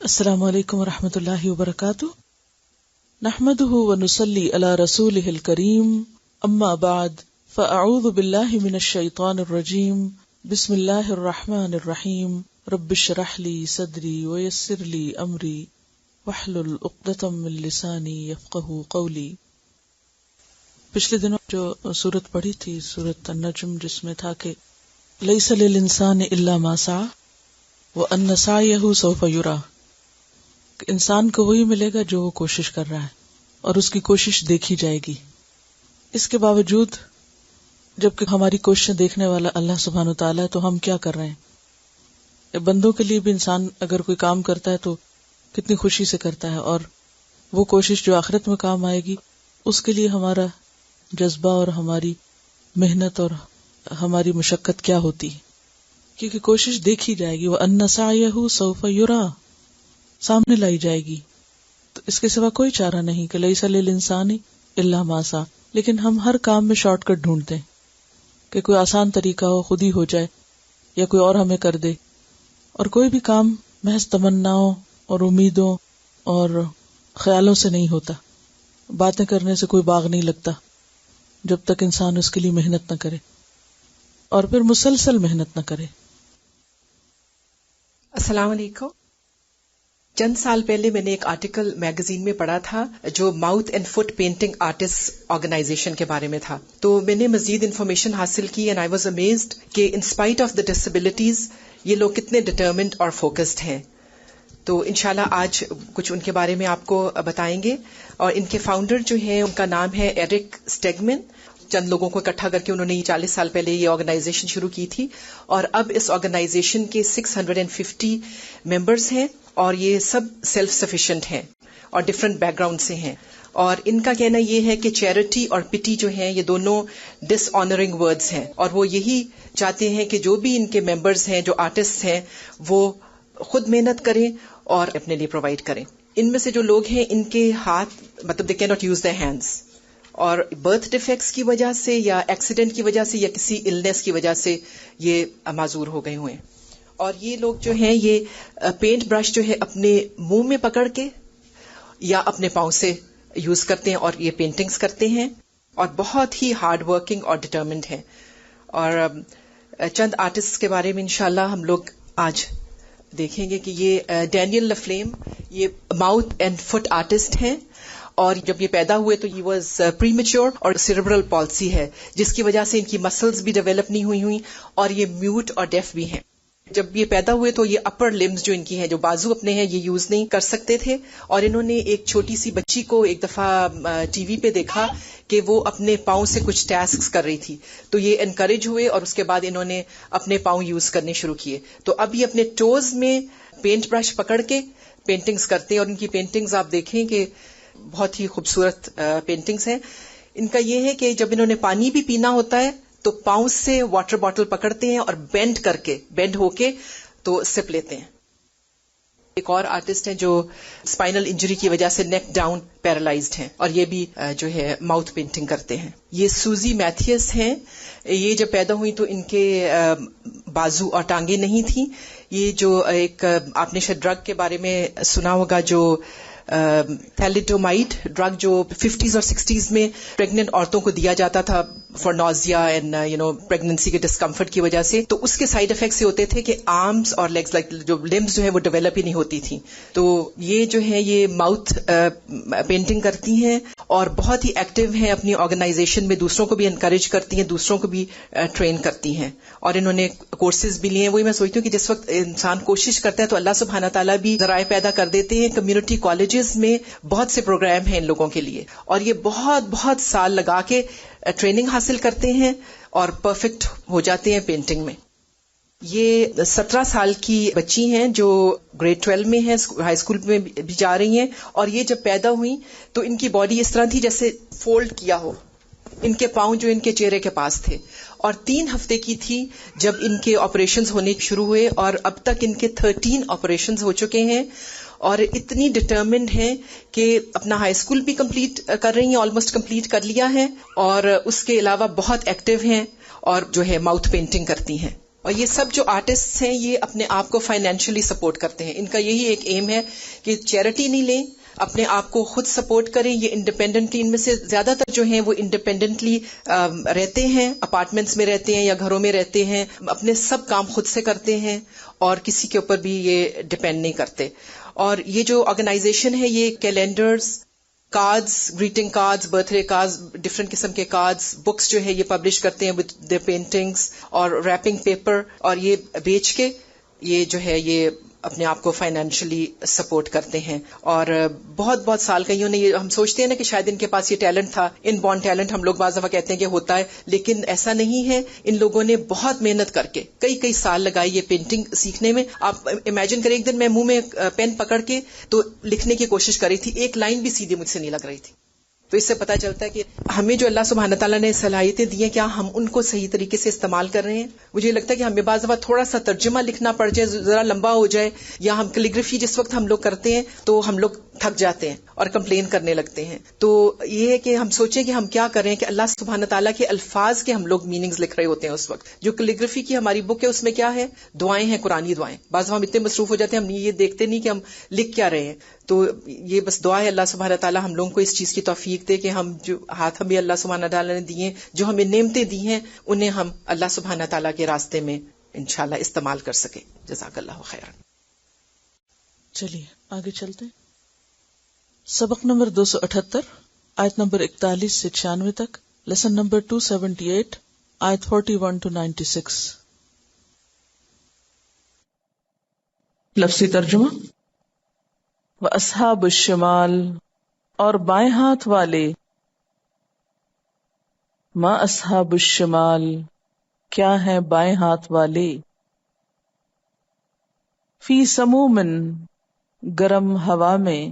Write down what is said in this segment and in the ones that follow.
السلام علیکم ورحمۃ اللہ وبرکاتہ، نحمده ونصلی علی رسولہ الکریم، اما بعد فاعوذ باللہ من الشیطان الرجیم، بسم اللہ الرحمن الرحیم، رب اشرح لی صدری ویسر لی امری واحلل عقدۃ من لسانی یفقہوا قولی۔ پچھلے دنوں جو سورت پڑھی تھی، سورت النجم، جس میں تھا کہ لیس للانسان الا ما سعی وان سعیہ سوف یری، انسان کو وہی ملے گا جو وہ کوشش کر رہا ہے اور اس کی کوشش دیکھی جائے گی۔ اس کے باوجود جبکہ ہماری کوششیں دیکھنے والا اللہ سبحانہ و تعالیٰ ہے، تو ہم کیا کر رہے ہیں؟ بندوں کے لیے بھی انسان اگر کوئی کام کرتا ہے تو کتنی خوشی سے کرتا ہے، اور وہ کوشش جو آخرت میں کام آئے گی اس کے لیے ہمارا جذبہ اور ہماری محنت اور ہماری مشقت کیا ہوتی ہے، کیونکہ کوشش دیکھی جائے گی۔ وَأَنَّ سَعْيَهُ سَوْفَ يُرَى، سامنے لائی جائے گی، تو اس کے سوا کوئی چارہ نہیں کہ لیس للانسان الا ما سعی۔ لیکن ہم ہر کام میں شارٹ کٹ ڈھونڈتے ہیں کہ کوئی آسان طریقہ ہو، خود ہی ہو جائے، یا کوئی اور ہمیں کر دے، اور کوئی بھی کام محض تمناؤں اور امیدوں اور خیالوں سے نہیں ہوتا۔ باتیں کرنے سے کوئی باغ نہیں لگتا جب تک انسان اس کے لیے محنت نہ کرے، اور پھر مسلسل محنت نہ کرے۔ السلام علیکم۔ چند سال پہلے میں نے ایک آرٹیکل میگزین میں پڑھا تھا جو mouth and foot painting artist organisation کے بارے میں تھا، تو میں نے مزید انفارمیشن حاصل کی اینڈ آئی واز امیزڈ کہ in spite of the disabilities یہ لوگ کتنے ڈٹرمنڈ اور فوکسڈ ہیں۔ تو انشاءاللہ آج کچھ ان کے بارے میں آپ کو بتائیں گے، اور ان کے فاؤنڈر جو ہیں ان کا نام ہے ایرک اسٹیگمن۔ چند لوگوں کو اکٹھا کر کے انہوں نے 40 سال پہلے یہ آرگنائزیشن شروع کی تھی، اور اب اس آرگنائزیشن کے 650 ممبرز ہیں، اور یہ سب سیلف سفیشینٹ ہیں اور ڈفرینٹ بیک گراؤنڈ سے ہیں۔ اور ان کا کہنا یہ ہے کہ چیریٹی اور پٹی جو ہیں یہ دونوں ڈس آنرنگ ورڈز ہیں، اور وہ یہی چاہتے ہیں کہ جو بھی ان کے ممبرز ہیں، جو آرٹسٹ ہیں، وہ خود محنت کریں اور اپنے لیے پرووائڈ کریں۔ ان میں سے جو لوگ ہیں ان کے ہاتھ مطلب دے کی ناٹ یوز دیئر ہینڈز، اور برتھ ڈیفیکٹس کی وجہ سے یا ایکسیڈنٹ کی وجہ سے یا کسی النس کی وجہ سے یہ معذور ہو گئے ہوئے ہیں۔ اور یہ لوگ جو ہیں یہ پینٹ برش جو ہے اپنے منہ میں پکڑ کے یا اپنے پاؤں سے یوز کرتے ہیں اور یہ پینٹنگز کرتے ہیں، اور بہت ہی ہارڈ ورکنگ اور ڈٹرمنڈ ہیں۔ اور چند آرٹسٹ کے بارے میں انشاءاللہ ہم لوگ آج دیکھیں گے کہ یہ ڈینیل لفلیم یہ ماؤتھ اینڈ فٹ آرٹسٹ ہیں، اور جب یہ پیدا ہوئے تو یہ واز پری میچور اور سیریبرل پالسی ہے، جس کی وجہ سے ان کی مسلز بھی ڈیولپ نہیں ہوئی، اور یہ میوٹ اور ڈیف بھی ہیں۔ جب یہ پیدا ہوئے تو یہ اپر لمز جو ان کی ہیں، جو بازو اپنے ہیں، یہ یوز نہیں کر سکتے تھے، اور انہوں نے ایک چھوٹی سی بچی کو ایک دفعہ ٹی وی پہ دیکھا کہ وہ اپنے پاؤں سے کچھ ٹاسکس کر رہی تھی، تو یہ انکریج ہوئے، اور اس کے بعد انہوں نے اپنے پاؤں یوز کرنے شروع کیے۔ تو اب یہ اپنے ٹوز میں پینٹ برش پکڑ کے پینٹنگز کرتے ہیں، اور ان کی پینٹنگز آپ دیکھیں کہ بہت ہی خوبصورت پینٹنگز ہیں۔ ان کا یہ ہے کہ جب انہوں نے پانی بھی پینا ہوتا ہے تو پاؤں سے واٹر باٹل پکڑتے ہیں اور بینڈ ہو کے تو سپ لیتے ہیں۔ ایک اور آرٹسٹ ہیں جو اسپائنل انجری کی وجہ سے نیک ڈاؤن پیرالائزڈ ہیں، اور یہ بھی جو ہے ماؤتھ پینٹنگ کرتے ہیں۔ یہ سوزی میتھیس ہیں۔ یہ جب پیدا ہوئی تو ان کے بازو اور ٹانگیں نہیں تھیں۔ یہ جو ایک آپ نے شاید ڈرگ کے بارے میں سنا ہوگا، جو تھیلیڈومائڈ ڈرگ جو 50s اور 60s میں پریگننٹ عورتوں کو دیا جاتا تھا فار نوزیا اینڈ پریگننسی کے ڈسکمفرٹ کی وجہ سے، تو اس کے سائیڈ افیکٹس یہ ہوتے تھے کہ آرمز اور لیگز جو لمبس جو ہے وہ ڈیولپ ہی نہیں ہوتی تھیں۔ تو یہ جو ہے یہ ماؤتھ پینٹنگ کرتی ہیں اور بہت ہی ایکٹیو ہیں اپنی آرگنائزیشن میں، دوسروں کو بھی انکریج کرتی ہیں، دوسروں کو بھی ٹرین کرتی ہیں، اور انہوں نے کورسز بھی لیے ہیں۔ وہی میں سوچتی ہوں کہ جس وقت انسان کوشش کرتا ہے تو اللہ سبحانہ تعالیٰ بھی ذرائع پیدا کر دیتے ہیں۔ کمیونٹی کالجز میں بہت سے پروگرام ہیں ان لوگوں کے لیے، اور یہ بہت سال لگا کے ٹریننگ حاصل کرتے ہیں اور پرفیکٹ ہو جاتے ہیں پینٹنگ میں۔ یہ 17 سال کی بچی ہیں جو گریڈ 12 میں ہیں، ہائی اسکول میں بھی جا رہی ہیں، اور یہ جب پیدا ہوئی تو ان کی باڈی اس طرح تھی جیسے فولڈ کیا ہو، ان کے پاؤں جو ان کے چہرے کے پاس تھے، اور 3 ہفتے کی تھی جب ان کے آپریشنز ہونے شروع ہوئے، اور اب تک ان کے 13 آپریشنز ہو چکے ہیں، اور اتنی ڈٹرمنڈ ہیں کہ اپنا ہائی اسکول بھی کمپلیٹ کر رہی ہیں، آلموسٹ کمپلیٹ کر لیا ہے، اور اس کے علاوہ بہت ایکٹیو ہیں اور جو ہے ماؤتھ پینٹنگ کرتی ہیں۔ اور یہ سب جو آرٹسٹ ہیں یہ اپنے آپ کو فائنینشلی سپورٹ کرتے ہیں. ان کا یہی ایک ایم ہے کہ چیریٹی نہیں لیں, اپنے آپ کو خود سپورٹ کریں. یہ انڈیپینڈنٹلی, ان میں سے زیادہ تر جو ہیں وہ انڈیپینڈنٹلی رہتے ہیں, اپارٹمنٹس میں رہتے ہیں یا گھروں میں رہتے ہیں, اپنے سب کام خود سے کرتے ہیں اور کسی کے اوپر بھی یہ ڈیپینڈ نہیں کرتے. اور یہ جو آرگنائزیشن ہے یہ calendars, cards, greeting cards, birth day cards, different قسم کے کارڈز, بکس جو ہے یہ پبلش کرتے ہیں وتھ دیئر پینٹنگز اور ریپنگ پیپر, اور یہ بیچ کے یہ جو ہے یہ اپنے آپ کو فائنینشلی سپورٹ کرتے ہیں. اور بہت بہت سال کئیوں نے یہ, ہم سوچتے ہیں نا کہ شاید ان کے پاس یہ ٹیلنٹ تھا, ان بورن ٹیلنٹ ہم لوگ بعض دفعہ کہتے ہیں کہ ہوتا ہے, لیکن ایسا نہیں ہے. ان لوگوں نے بہت محنت کر کے کئی سال لگائی یہ پینٹنگ سیکھنے میں. آپ امیجن کریں, ایک دن میں منہ میں پین پکڑ کے تو لکھنے کی کوشش کری تھی, ایک لائن بھی سیدھی مجھ سے نہیں لگ رہی تھی. تو اس سے پتہ چلتا ہے کہ ہمیں جو اللہ سبحانہ تعالیٰ نے صلاحیتیں دی ہیں کیا ہم ان کو صحیح طریقے سے استعمال کر رہے ہیں. مجھے لگتا ہے کہ ہمیں بعض دفعہ تھوڑا سا ترجمہ لکھنا پڑ جائے, ذرا لمبا ہو جائے, یا ہم کیلیگرافی جس وقت ہم لوگ کرتے ہیں تو ہم لوگ تھک جاتے ہیں اور کمپلین کرنے لگتے ہیں. تو یہ ہے کہ ہم سوچیں کہ ہم کیا کریں کہ اللہ سبحانہ تعالیٰ کے الفاظ کے ہم لوگ میننگز لکھ رہے ہوتے ہیں اس وقت. جو کیلیگرافی کی ہماری بک ہے اس میں کیا ہے, دعائیں ہیں, قرآنی دعائیں. بعض دفعہ ہم اتنے مصروف ہو جاتے ہیں ہم یہ دیکھتے نہیں کہ ہم لکھ کیا رہے ہیں. تو یہ بس دعا ہے اللہ سبحانہ تعالیٰ ہم لوگوں کو اس چیز کی توفیق دے کہ ہم جو ہاتھ ہمیں اللہ سبحانہ تعالیٰ نے دیے, جو ہمیں نعمتیں دی ہیں, انہیں ہم اللہ سبحانہ تعالیٰ کے راستے میں انشاءاللہ استعمال کر سکیں. جزاک اللہ خیرا. چلیے آگے چلتے ہیں. سبق نمبر 278, آیت نمبر 41 سے 96 تک, لیسن نمبر 278, آیت 41 to 96. لفظی ترجمہ. وَأَصْحَابُ الشِّمَالِ, اور بائیں ہاتھ والے. ما اصحاب الشمال, کیا ہیں بائیں ہاتھ والے. فی سموم, گرم ہوا میں.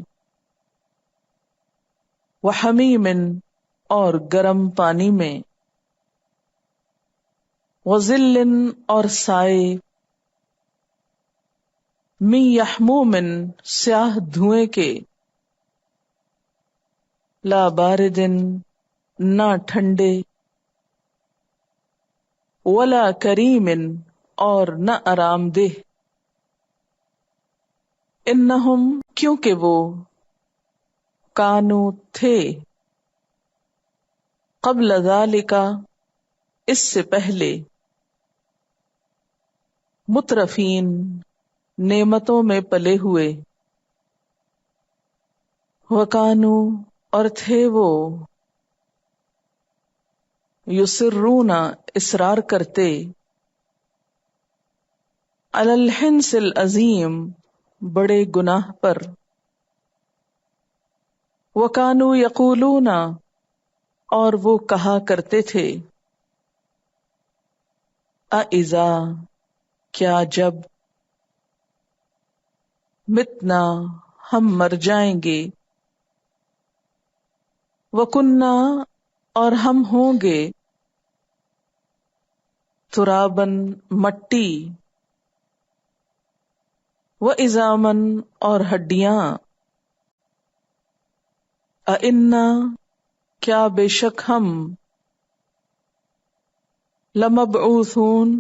وحمیم, اور گرم پانی میں. وظل, اور سائے. من یحموم, سیاہ دھوئیں کے. لا بارد, نہ ٹھنڈے. ولا کریم, اور نہ آرام دہ. انہم, کیونکہ وہ. کانو, تھے. قبل ذالک, اس سے پہلے. مترفین, نعمتوں میں پلے ہوئے. وکانو, اور تھے وہ. یسرون, اصرار کرتے. علی الحنث العظیم, بڑے گناہ پر. وکانو یقولون, اور وہ کہا کرتے تھے. اذا, کیا جب. متنا, ہم مر جائیں گے. وکننا, اور ہم ہوں گے. ترابن, مٹی. وعظامن, اور ہڈیاں. اِنَّا, کیا بے شک ہم. لمبعوثون,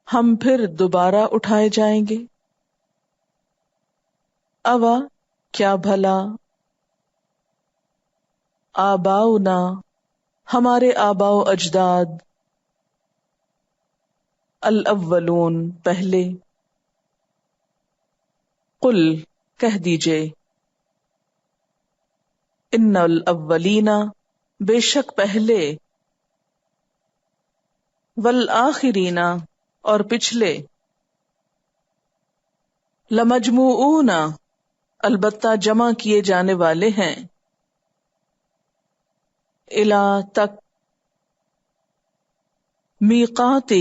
ہم پھر دوبارہ اٹھائے جائیں گے. اوا, کیا بھلا. آباؤنا, ہمارے آباء و اجداد. الاولون, پہلے. قل, کہہ دیجئے. ان الاولین, بے شک پہلے. والآخرین, اور پچھلے. لمجموعون, البتہ جمع کیے جانے والے ہیں. الی, تک. میقات,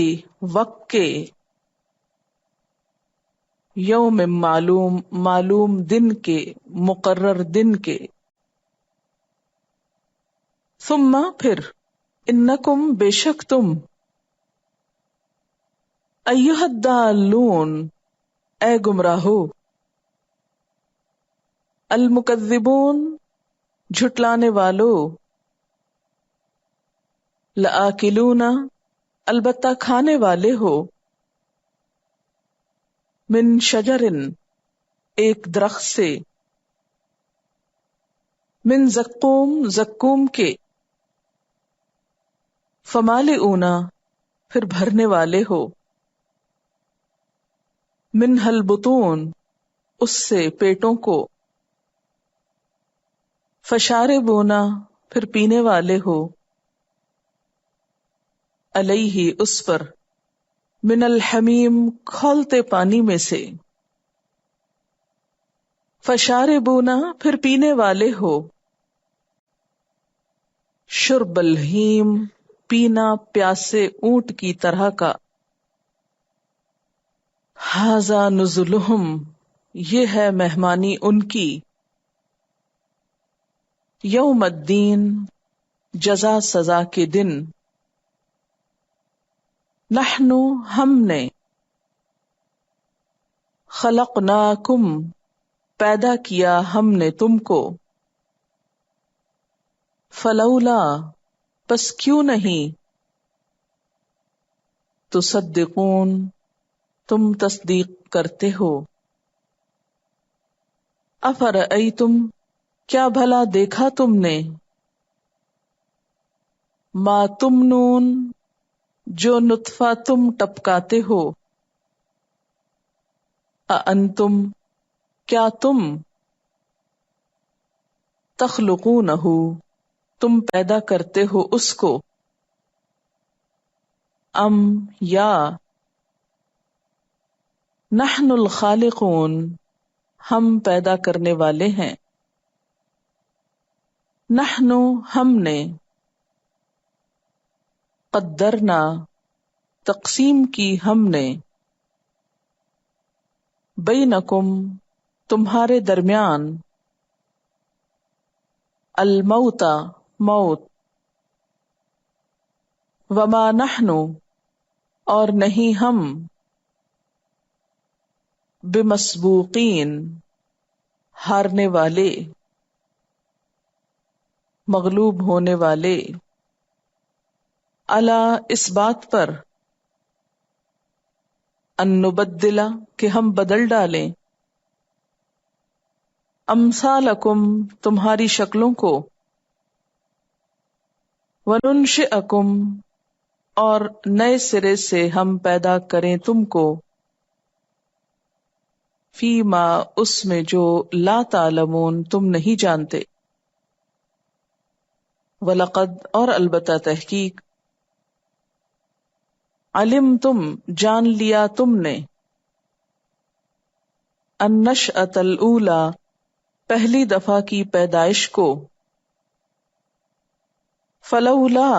وقت کے. یوم معلوم, معلوم دن کے, مقرر دن کے. ثم, پھر. انکم, بے شک تم. ایھا الضالون, اے گمراہو. المکذبون, جھٹلانے والو. لآکلون, البتہ کھانے والے ہو. من شجرن ایک درخت سے، من زقوم زقوم کے، فمالئونا پھر بھرنے والے ہو، من البطون اس سے پیٹوں کو، فشاربونا پھر پینے والے ہو، علیہ اس پر، من الحمیم کھولتے پانی میں سے، فشاربونا پھر پینے والے ہو، شرب الہیم پینا پیاسے اونٹ کی طرح کا، ھذا نزلہم یہ ہے مہمانی ان کی، یوم الدین جزا سزا کے دن، نحن ہم نے، خلقناکم پیدا کیا ہم نے تم کو، فلولا پس کیوں نہیں، تصدقون تم تصدیق کرتے ہو، افرأیتم کیا بھلا دیکھا تم نے، ما تمنون جو نطفہ تم ٹپکاتے ہو، اانتم کیا تم، تخلقونہ تم پیدا کرتے ہو اس کو، ام یا، نحن الخالقون ہم پیدا کرنے والے ہیں، نحن ہم نے، قدرنا تقسیم کی ہم نے، بینکم تمہارے درمیان، الموت موت، وما نحن اور نہیں ہم، بمسبوقین ہارنے والے، مغلوب ہونے والے، الا اس بات پر، ان نبدل کہ ہم بدل ڈالیں، امثالکم تمہاری شکلوں کو، وننشئکم اور نئے سرے سے ہم پیدا کریں تم کو، فیما اس میں جو لا تعلمون تم نہیں جانتے، وَلَقَدْ اور البتہ تحقیق، علمتم جان لیا تم نے، النشأۃ الاولی پہلی دفعہ کی پیدائش کو، فلولا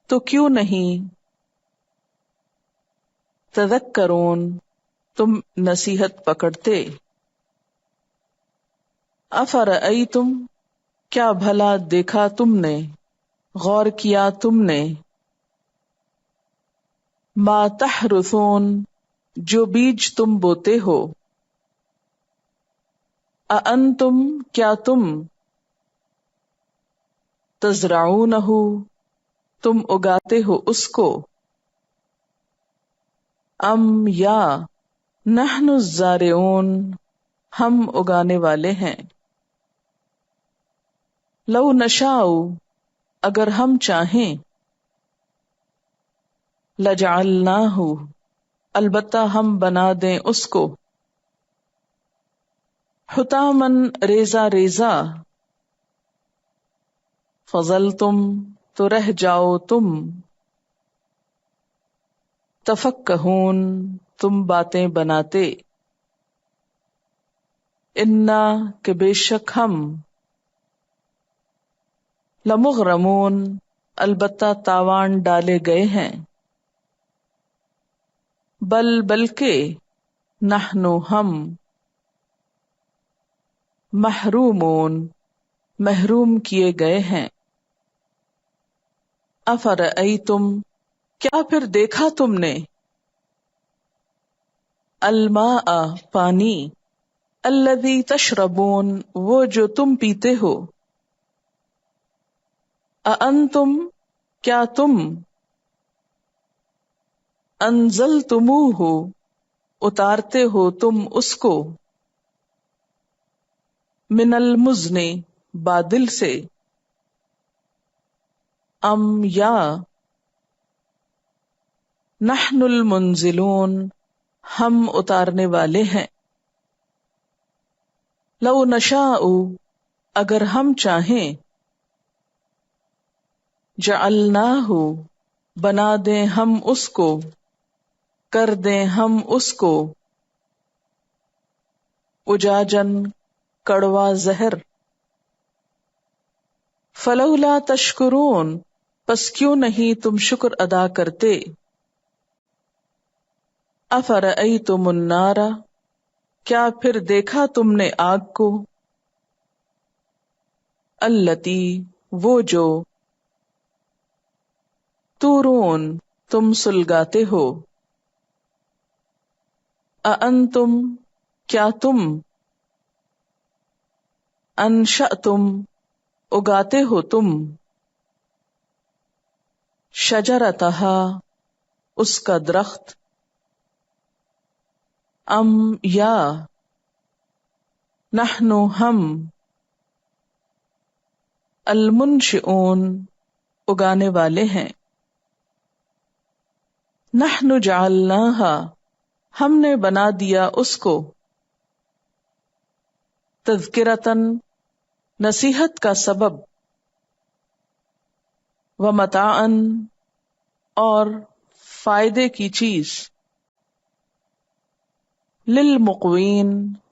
تو کیوں نہیں، تذکرون تم نصیحت پکڑتے، افرأیتم کیا بھلا دیکھا تم نے، غور کیا تم نے، ما تحرثون جو بیج تم بوتے ہو، اانتم کیا تم، تزرعونہ تم اگاتے ہو اس کو، ام یا، نحن الزارعون ہم اگانے والے ہیں، لو نشاء اگر ہم چاہیں، لجعلناہ البتہ ہم بنا دیں اس کو، حطامن ریزہ ریزہ، فظلتم تو رہ جاؤ تم، تفکہون تم باتیں بناتے، انا کہ بے شک ہم، لمغرمون البتہ تاوان ڈالے گئے ہیں، بلکہ نحن ہم، محرومون محروم کیے گئے ہیں، افرأیتم کیا پھر دیکھا تم نے، الماء پانی، الذی تشربون وہ جو تم پیتے ہو، اانتم کیا تم، انزلتموہ اتارتے ہو تم اس کو، من المزن بادل سے، ام یا نحن المنزلون ہم اتارنے والے ہیں، لو نشاء اگر ہم چاہیں، جعلناہ بنا دیں ہم اس کو، کر دیں ہم اس کو، اجاجن کڑوا زہر، فلولا تشکرون پس کیوں نہیں تم شکر ادا کرتے، افرأیتم النار کیا پھر دیکھا تم نے آگ کو، التی وہ جو، تورون تم سلگاتے ہو، اانتم کیا تم، انشأتم اگاتے ہو تم، شجرتہا اس کا درخت، ام یا نحن ہم، المنشئون اگانے والے ہیں، نحن جعلناہا ہم نے بنا دیا اس کو، تذکرتن نصیحت کا سبب، ومتاعن اور فائدے کی چیز، للمقوین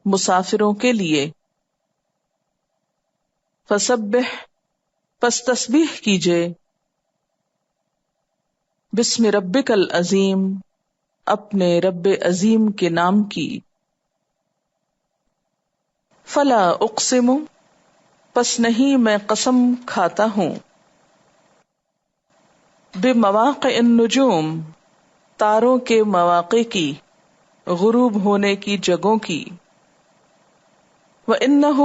مسافروں کے لیے، فسبح پس تسبیح کیجئے، بسم ربک العظیم اپنے رب عظیم کے نام کی، فلا اقسم پس نہیں میں قسم کھاتا ہوں، بمواقع النجوم تاروں کے مواقع کی، غروب ہونے کی جگہوں کی، وَإِنَّهُ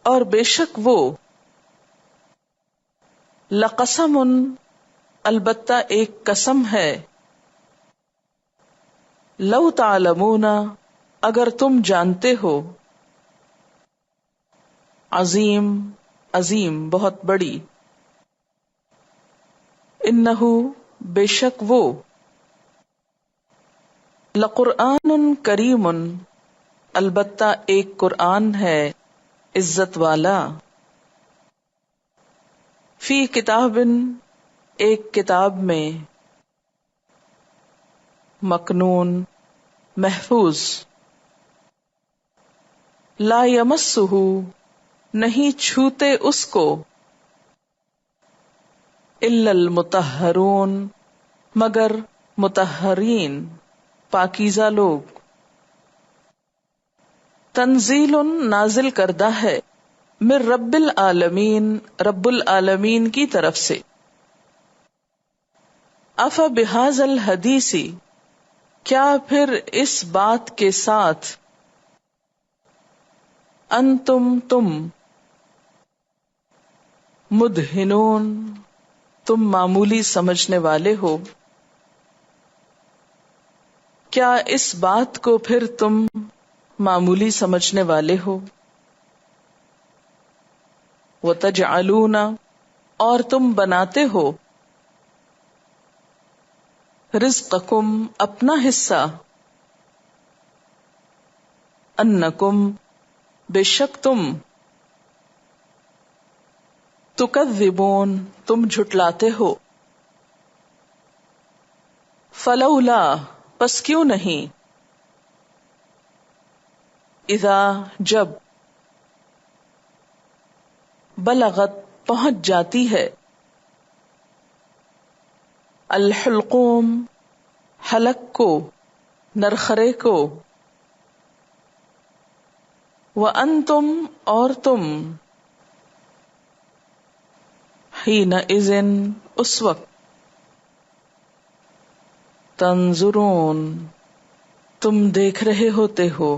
اور بے شک وہ، لقسم البتہ ایک قسم ہے، لو تعلمون اگر تم جانتے ہو، عظیم عظیم بہت بڑی، انہ بے شک وہ، لقرآن کریم البتہ ایک قرآن ہے عزت والا، فی کتاب ایک کتاب میں، مکنون محفوظ، لا یمسہ نہیں چھوتے اس کو، الا المطہرون مگر مطہرین پاکیزہ لوگ، تنزیل نازل کردہ ہے، من رب العالمین رب العالمین کی طرف سے، اف بہذا الحدیث کیا پھر اس بات کے ساتھ، انتم تم، مدہنون تم معمولی سمجھنے والے ہو، کیا اس بات کو پھر تم معمولی سمجھنے والے ہو، وَتَجْعَلُونَ اور تم بناتے ہو، رزقکم اپنا حصہ، انکم بے شک تم، تکذبون تم جھٹلاتے ہو، فلولا پس کیوں نہیں، اذا جب، بلغت پہنچ جاتی ہے، الحلقوم حلق کو، نرخرے کو، وَأَنْتُمْ اور تم، حِینَئِذٍ اس وقت، تنظرون تم دیکھ رہے ہوتے ہو،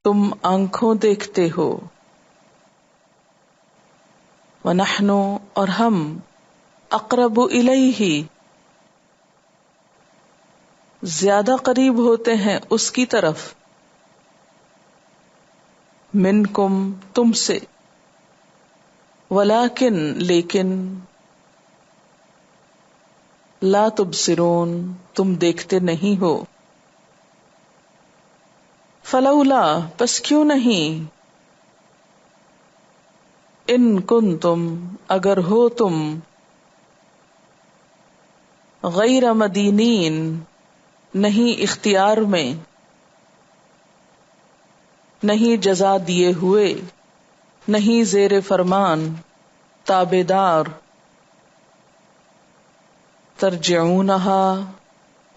تم آنکھوں دیکھتے ہو، وَنَحْنُ اور ہم، اقرب الیہ زیادہ قریب ہوتے ہیں اس کی طرف، منکم تم سے، ولیکن لیکن، لا تبصرون تم دیکھتے نہیں ہو، فلولا پس کیوں نہیں، ان کنتم اگر ہو تم، غیر مدینین نہیں اختیار میں، نہیں جزا دیے ہوئے، نہیں زیر فرمان تابیدار، ترجعونہا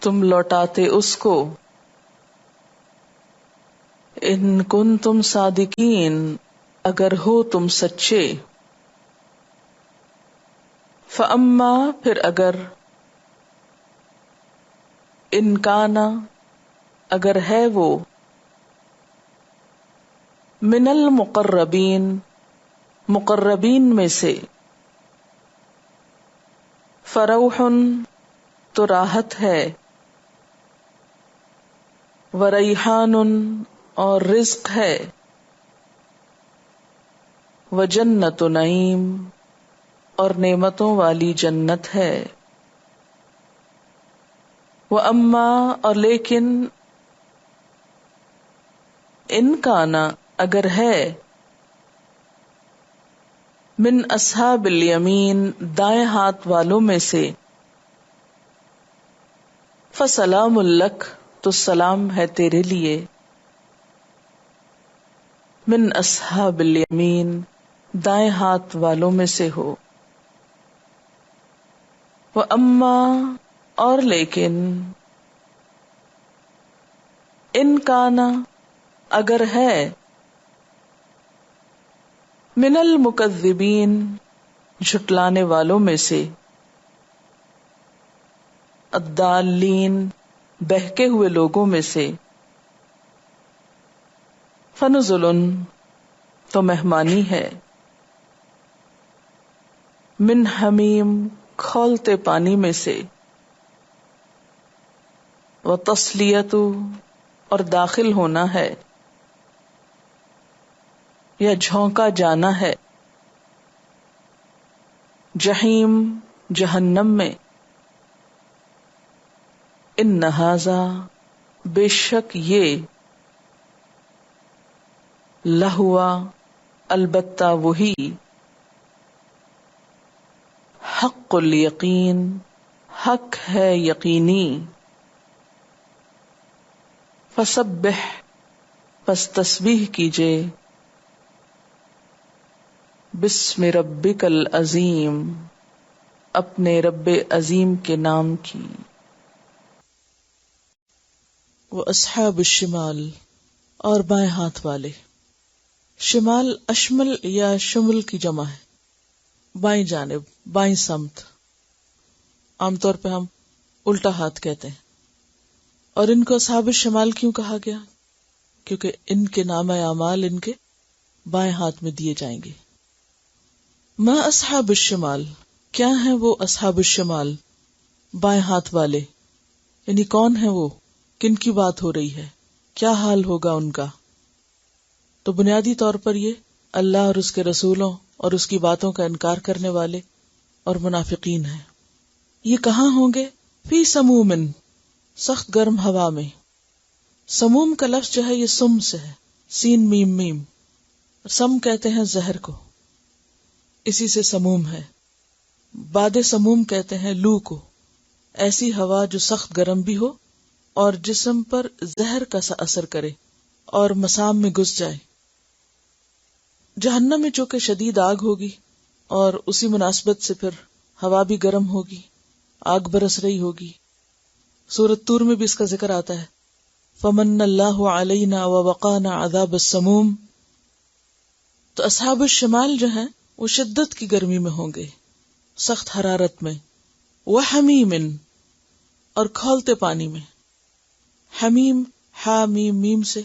تم لوٹاتے اس کو، ان کنتم صادقین اگر ہو تم سچے، فاما پھر اگر، ان کانا اگر ہے وہ، من المقربین مقربین میں سے، فروح تو راحت ہے، وریحان اور رزق ہے، وجنت نعیم اور نعمتوں والی جنت ہے، وَأَمَّا اور لیکن، ان کانا اگر ہے، من اصحاب الیمین دائیں ہاتھ والوں میں سے، فسلام لک تو سلام ہے تیرے لیے، من اصحاب الیمین دائیں ہاتھ والوں میں سے ہو، وَأَمَّا اور لیکن، ان کانا اگر ہے، من المکذبین جھٹلانے والوں میں سے، الضالین بہکے ہوئے لوگوں میں سے، فنزل تو مہمانی ہے، من حمیم کھولتے پانی میں سے، وتصلیت اور داخل ہونا ہے یا جھونکا جانا ہے، جہیم جہنم میں، ان ھذا بے شک یہ، لہوا البتہ وہی، حق الیقین حق ہے یقینی، فسبح پس تسبیح کیجے، بسم ربک العظیم اپنے رب عظیم کے نام کی، واصحاب الشمال اور بائیں ہاتھ والے، شمال اشمل یا شمل کی جمع ہے، بائیں جانب، بائیں سمت، عام طور پہ ہم الٹا ہاتھ کہتے ہیں، اور ان کو اصحاب الشمال کیوں کہا گیا؟ کیونکہ ان کے نام اعمال ان کے بائیں ہاتھ میں دیے جائیں گے۔ ما اصحاب الشمال کیا ہیں وہ اصحاب الشمال، بائیں ہاتھ والے، یعنی کون ہیں وہ، کن کی بات ہو رہی ہے، کیا حال ہوگا ان کا؟ تو بنیادی طور پر یہ اللہ اور اس کے رسولوں اور اس کی باتوں کا انکار کرنے والے اور منافقین ہیں۔ یہ کہاں ہوں گے؟ فی سموم سخت گرم ہوا میں۔ سموم کا لفظ جو ہے یہ سم سے ہے، سین میم میم، سم کہتے ہیں زہر کو، اسی سے سموم ہے۔ باد سموم کہتے ہیں لو کو، ایسی ہوا جو سخت گرم بھی ہو اور جسم پر زہر کا سا اثر کرے اور مسام میں گھس جائے۔ جہنم میں چونکہ شدید آگ ہوگی اور اسی مناسبت سے پھر ہوا بھی گرم ہوگی، آگ برس رہی ہوگی۔ سورۃ طور میں بھی اس کا ذکر آتا ہے، فمن اللہ علینا ووقانا عذاب السموم۔ تو اصحاب الشمال جو ہیں وہ شدت کی گرمی میں ہوں گے، سخت حرارت میں، وحمیم اور کھولتے پانی میں۔ حمیم ہا میم میم سے،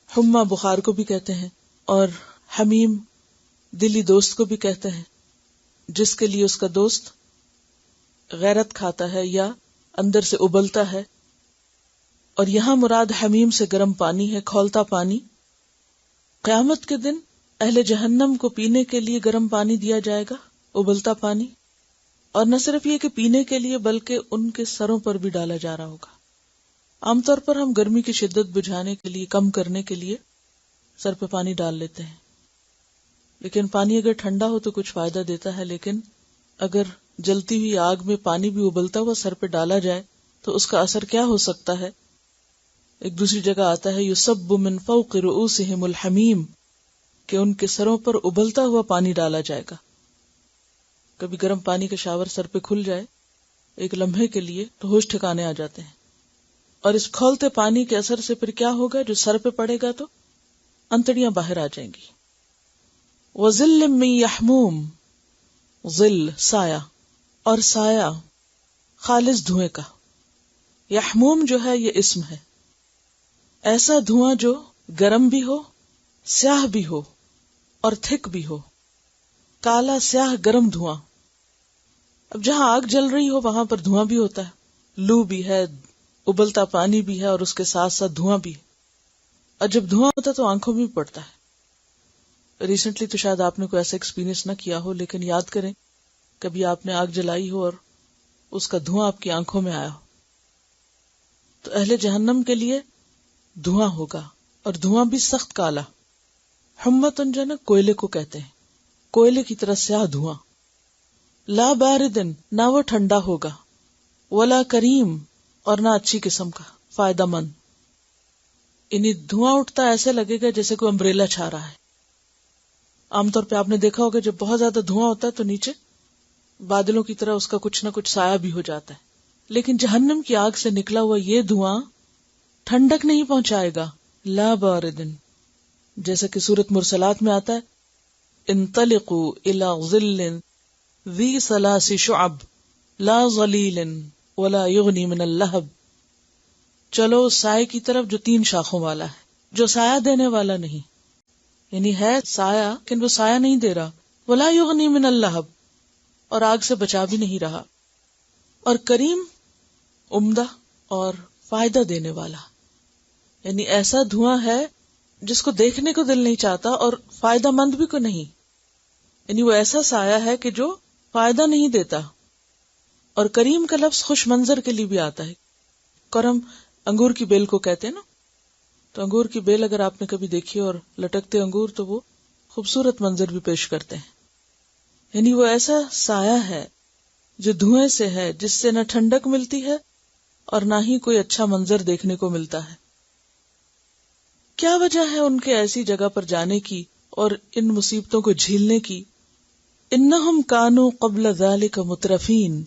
حمہ بخار کو بھی کہتے ہیں، اور حمیم دلی دوست کو بھی کہتے ہیں، جس کے لیے اس کا دوست غیرت کھاتا ہے یا اندر سے ابلتا ہے اور یہاں مراد حمیم سے گرم پانی ہے، کھولتا پانی۔ قیامت کے دن اہل جہنم کو پینے کے لیے گرم پانی دیا جائے گا، ابلتا پانی، اور نہ صرف یہ کہ پینے کے لیے بلکہ ان کے سروں پر بھی ڈالا جا رہا ہوگا۔ عام طور پر ہم گرمی کی شدت بجھانے کے لیے، کم کرنے کے لیے سر پہ پانی ڈال لیتے ہیں، لیکن پانی اگر ٹھنڈا ہو تو کچھ فائدہ دیتا ہے، لیکن اگر جلتی ہوئی آگ میں پانی بھی ابلتا ہوا سر پہ ڈالا جائے تو اس کا اثر کیا ہو سکتا ہے؟ ایک دوسری جگہ آتا ہے یصب من فوق رؤوسہم الحمیم، کہ ان کے سروں پر ابلتا ہوا پانی ڈالا جائے گا۔ کبھی گرم پانی کا شاور سر پہ کھل جائے ایک لمحے کے لیے تو ہوش ٹھکانے آ جاتے ہیں، اور اس کھولتے پانی کے اثر سے پھر کیا ہوگا؟ جو سر پہ پڑے گا تو انتڑیاں باہر آ جائیں گی۔ وَظِلٍّ مِّن يَحْمُومٍ، ظل سایہ، اور سایہ خالص دھوئیں کا۔ یحموم جو ہے یہ اسم ہے، ایسا دھواں جو گرم بھی ہو، سیاہ بھی ہو اور تھک بھی ہو، کالا سیاہ گرم دھواں۔ اب جہاں آگ جل رہی ہو وہاں پر دھواں بھی ہوتا ہے، لو بھی ہے، ابلتا پانی بھی ہے، اور اس کے ساتھ ساتھ دھواں بھی ہے، اور جب دھواں ہوتا ہے تو آنکھوں میں بھی پڑتا ہے۔ ریسنٹلی تو شاید آپ نے کوئی ایسا ایکسپیرینس نہ کیا ہو، لیکن یاد کریں کبھی آپ نے آگ جلائی ہو اور اس کا دھواں آپ کی آنکھوں میں آیا ہو۔ تو اہل جہنم کے لیے دھواں ہوگا، اور دھواں بھی سخت کالا۔ حمتن جو ہے نا کوئلے کو کہتے ہیں، کوئلے کی طرح سیاہ دھواں۔ لا باردن، نہ وہ ٹھنڈا ہوگا، ولا کریم، اور نہ اچھی قسم کا، فائدہ مند۔ یعنی دھواں اٹھتا ایسے لگے گا جیسے کوئی امبریلا چھا رہا ہے۔ عام طور پہ آپ نے دیکھا ہوگا جب بہت زیادہ دھواں ہوتا ہے تو نیچے بادلوں کی طرح اس کا کچھ نہ کچھ سایہ بھی ہو جاتا ہے، لیکن جہنم کی آگ سے نکلا ہوا یہ دھواں ٹھنڈک نہیں پہنچائے گا۔ لا باردن، جیسا کہ سورۃ مرسلات میں آتا ہے انطلقوا الی ظل ذی ثلاث شعب لا ظلیل ولا یغنی من اللہب، چلو اس سائے کی طرف جو 3 شاخوں والا ہے، جو سایہ دینے والا نہیں، یعنی ہے سایہ لیکن وہ سایہ نہیں دے رہا، ولا یغنی من اللہب، اور آگ سے بچا بھی نہیں رہا، اور کریم عمدہ اور فائدہ دینے والا، یعنی ایسا دھواں ہے جس کو دیکھنے کو دل نہیں چاہتا اور فائدہ مند بھی کو نہیں، یعنی وہ ایسا سایہ ہے کہ جو فائدہ نہیں دیتا۔ اور کریم کا لفظ خوش منظر کے لیے بھی آتا ہے، کرم انگور کی بیل کو کہتے ہیں نا، تو انگور کی بیل اگر آپ نے کبھی دیکھی اور لٹکتے انگور تو وہ خوبصورت منظر بھی پیش کرتے ہیں، یعنی وہ ایسا سایہ ہے جو دھوئیں سے ہے، جس سے نہ ٹھنڈک ملتی ہے اور نہ ہی کوئی اچھا منظر دیکھنے کو ملتا ہے۔ کیا وجہ ہے ان کے ایسی جگہ پر جانے کی اور ان مصیبتوں کو جھیلنے کی؟ انہم کانوا قبل ذلک مترفین،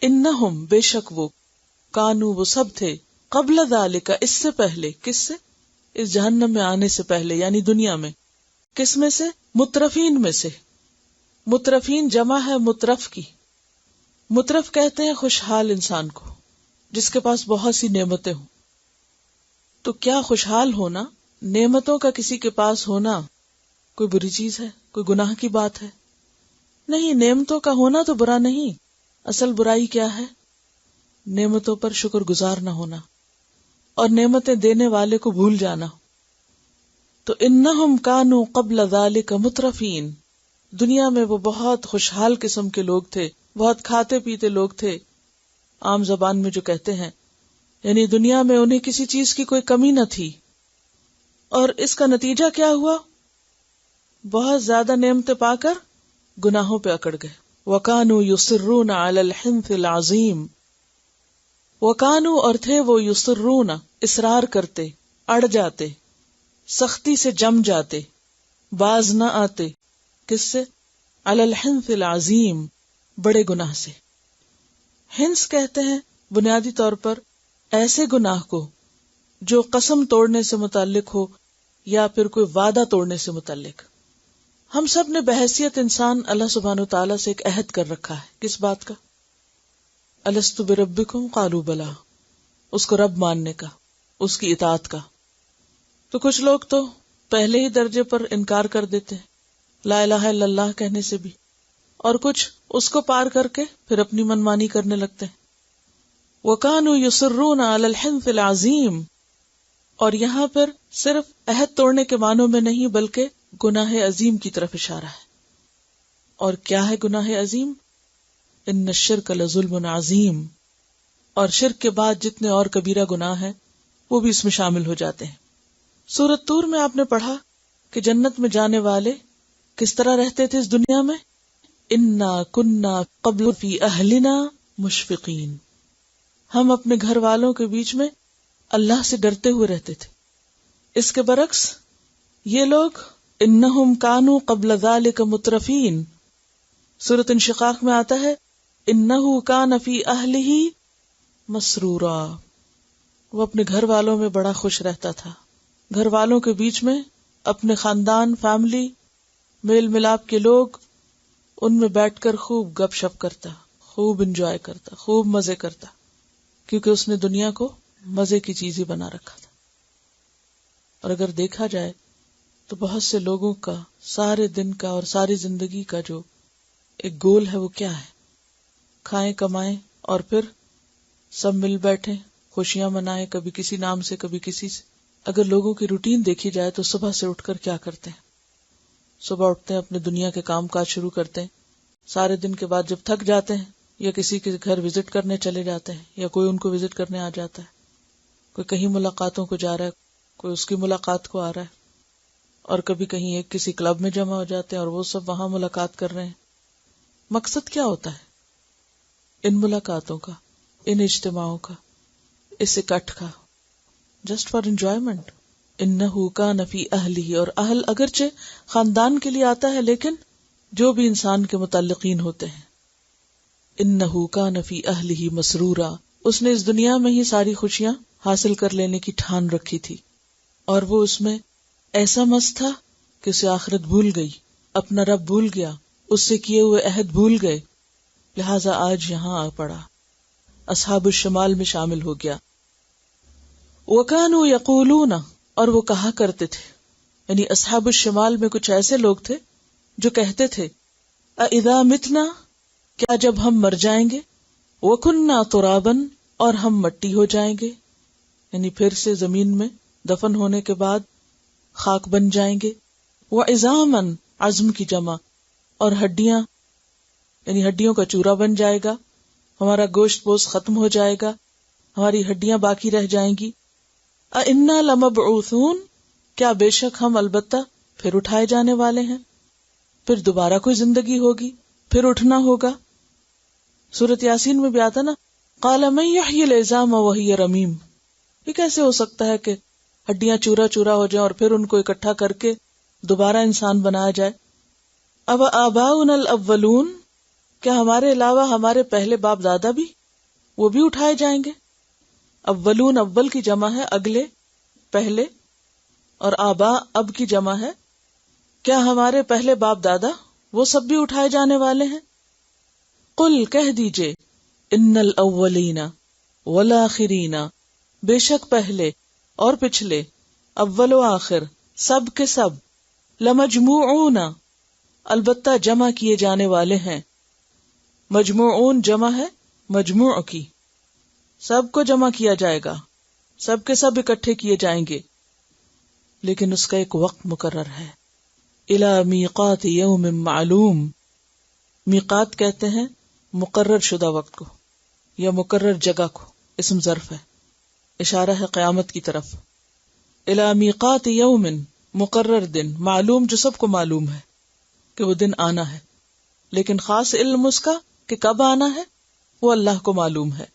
انہم بے شک وہ، کانوا وہ سب تھے، قبل ذلک اس سے پہلے، کس سے؟ اس جہنم میں آنے سے پہلے، یعنی دنیا میں۔ کس میں سے؟ مترفین میں سے۔ مترفین جمع ہے مترف کی۔ مترف کہتے ہیں خوشحال انسان کو، جس کے پاس بہت سی نعمتیں ہوں۔ تو کیا خوشحال ہونا، نعمتوں کا کسی کے پاس ہونا کوئی بری چیز ہے، کوئی گناہ کی بات ہے؟ نہیں، نعمتوں کا ہونا تو برا نہیں، اصل برائی کیا ہے؟ نعمتوں پر شکر گزار نہ ہونا اور نعمتیں دینے والے کو بھول جانا۔ تو انہم کانوا قبل ذالک مترفین، دنیا میں وہ بہت خوشحال قسم کے لوگ تھے، بہت کھاتے پیتے لوگ تھے، عام زبان میں جو کہتے ہیں، یعنی دنیا میں انہیں کسی چیز کی کوئی کمی نہ تھی، اور اس کا نتیجہ کیا ہوا؟ بہت زیادہ نعمتیں پا کر گناہوں پہ اکڑ گئے۔ وَكَانُوا يُصِرُّونَ عَلَى الْحِنثِ الْعَظِيمِ، وَكَانُوا اور تھے وہ يُصِرُّونَ اصرار کرتے، اڑ جاتے، سختی سے جم جاتے، باز نہ آتے، کس سے؟ عَلَى الْحِنثِ الْعَظِيمِ، بڑے گناہ سے۔ ہنس کہتے ہیں بنیادی طور پر ایسے گناہ کو جو قسم توڑنے سے متعلق ہو یا پھر کوئی وعدہ توڑنے سے متعلق۔ ہم سب نے بحیثیت انسان اللہ سبحانہ وتعالیٰ سے ایک عہد کر رکھا ہے، کس بات کا؟ الست بربکم قالوا بلی، اس کو رب ماننے کا، اس کی اطاعت کا۔ تو کچھ لوگ تو پہلے ہی درجے پر انکار کر دیتے ہیں لا الہ الا اللہ کہنے سے بھی، اور کچھ اس کو پار کر کے پھر اپنی منمانی کرنے لگتے ہیں۔ وَكَانُوا يُصِرُّونَ عَلَى الْحِنثِ الْعَظِيمِ، اور یہاں پر صرف عہد توڑنے کے معنوں میں نہیں بلکہ گناہ عظیم کی طرف اشارہ ہے. اور کیا ہے گناہ عظیم؟ ان الشرک لظلم عظیم، اور شرک کے بعد جتنے اور کبیرہ گناہ ہیں وہ بھی اس میں شامل ہو جاتے ہیں. سورۃ طور میں آپ نے پڑھا کہ جنت میں جانے والے کس طرح رہتے تھے اس دنیا میں. انا کننا قبل فی اہلنا مشفقین، ہم اپنے گھر والوں کے بیچ میں اللہ سے ڈرتے ہوئے رہتے تھے. اس کے برعکس یہ لوگ انہم کانوا قبل ذلک مترفین، سورۃ انشقاق میں آتا ہے انہ کان فی اہلہ مسرورا، وہ اپنے گھر والوں میں بڑا خوش رہتا تھا. گھر والوں کے بیچ میں اپنے خاندان، فیملی، میل ملاپ کے لوگ، ان میں بیٹھ کر خوب گپ شپ کرتا، خوب انجوائے کرتا، خوب مزے کرتا، کیونکہ اس نے دنیا کو مزے کی چیز ہی بنا رکھا تھا. اور اگر دیکھا جائے تو بہت سے لوگوں کا سارے دن کا اور ساری زندگی کا جو ایک گول ہے وہ کیا ہے؟ کھائیں، کمائیں اور پھر سب مل بیٹھیں، خوشیاں منائیں، کبھی کسی نام سے کبھی کسی سے. اگر لوگوں کی روٹین دیکھی جائے تو صبح سے اٹھ کر کیا کرتے ہیں؟ صبح اٹھتے ہیں، اپنے دنیا کے کام کاج شروع کرتے ہیں، سارے دن کے بعد جب تھک جاتے ہیں یا کسی کے گھر وزٹ کرنے چلے جاتے ہیں یا کوئی ان کو وزٹ کرنے آ جاتا ہے، کوئی کہیں ملاقاتوں کو جا رہا ہے، کوئی اس کی ملاقات کو آ رہا ہے، اور کبھی کہیں ایک کسی کلب میں جمع ہو جاتے ہیں اور وہ سب وہاں ملاقات کر رہے ہیں. مقصد کیا ہوتا ہے ان ملاقاتوں کا، ان اجتماعوں کا، اس اکٹھ کا؟ Just for enjoyment. انہ کان فی اہلہ، اور اہل اگرچہ خاندان کے لیے آتا ہے لیکن جو بھی انسان کے متعلقین ہوتے ہیں. انہ کان فی اہلہ مسرورا، اس نے اس دنیا میں ہی ساری خوشیاں حاصل کر لینے کی ٹھان رکھی تھی، اور وہ اس میں ایسا مست تھا کہ اسے آخرت بھول گئی، اپنا رب بھول گیا، اس سے کیے ہوئے عہد بھول گئے، لہذا آج یہاں آ پڑا، اصحاب الشمال میں شامل ہو گیا. وَكَانُوا يَقُولُونَ، اور وہ کہا کرتے تھے، یعنی اصحاب الشمال میں کچھ ایسے لوگ تھے جو کہتے تھے اَإِذَا مِتْنَا، کیا جب ہم مر جائیں گے، وَكُنَّا تُرَابًا، اور ہم مٹی ہو جائیں گے، یعنی پھر سے زمین میں دفن ہونے کے بعد خاک بن جائیں گے، وَعِظَامًا، عظم کی جمع، اور ہڈیاں، یعنی ہڈیوں کا چورا بن جائے گا، ہمارا گوشت پوست ختم ہو جائے گا، ہماری ہڈیاں باقی رہ جائیں گی. اَإِنَّا لَمَبْعُوثُونَ، کیا بے شک ہم البتہ پھر اٹھائے جانے والے ہیں، پھر دوبارہ کوئی زندگی ہوگی، پھر اٹھنا ہوگا. سورۃ یاسین میں بھی آتا نا، قَالَ مَن يُحْيِي الْعِظَامَ وَهِيَ رَمِيمٌ، یہ کیسے ہو سکتا ہے کہ ہڈیاں چورا چورا ہو جائیں اور پھر ان کو اکٹھا کر کے دوبارہ انسان بنایا جائے. اب آباؤنا الاولون، کیا ہمارے علاوہ ہمارے پہلے باپ دادا بھی، وہ بھی اٹھائے جائیں گے. اولون اول کی جمع ہے اگلے، پہلے، اور آبا اب کی جمع ہے. کیا ہمارے پہلے باپ دادا وہ سب بھی اٹھائے جانے والے ہیں؟ قل، کہہ دیجئے، ان الاولین والآخرین، بے شک پہلے اور پچھلے، اول و آخر، سب کے سب، لمجموعون، البتہ جمع کیے جانے والے ہیں. مجموعون جمع ہے مجموع کی، سب کو جمع کیا جائے گا، سب کے سب اکٹھے کیے جائیں گے، لیکن اس کا ایک وقت مقرر ہے. الی میقات یوم معلوم، میقات کہتے ہیں مقرر شدہ وقت کو یا مقرر جگہ کو، اسم ظرف ہے، اشارہ ہے قیامت کی طرف. الی میقات یوم، مقرر دن، معلوم جو سب کو معلوم ہے کہ وہ دن آنا ہے، لیکن خاص علم اس کا کہ کب آنا ہے وہ اللہ کو معلوم ہے.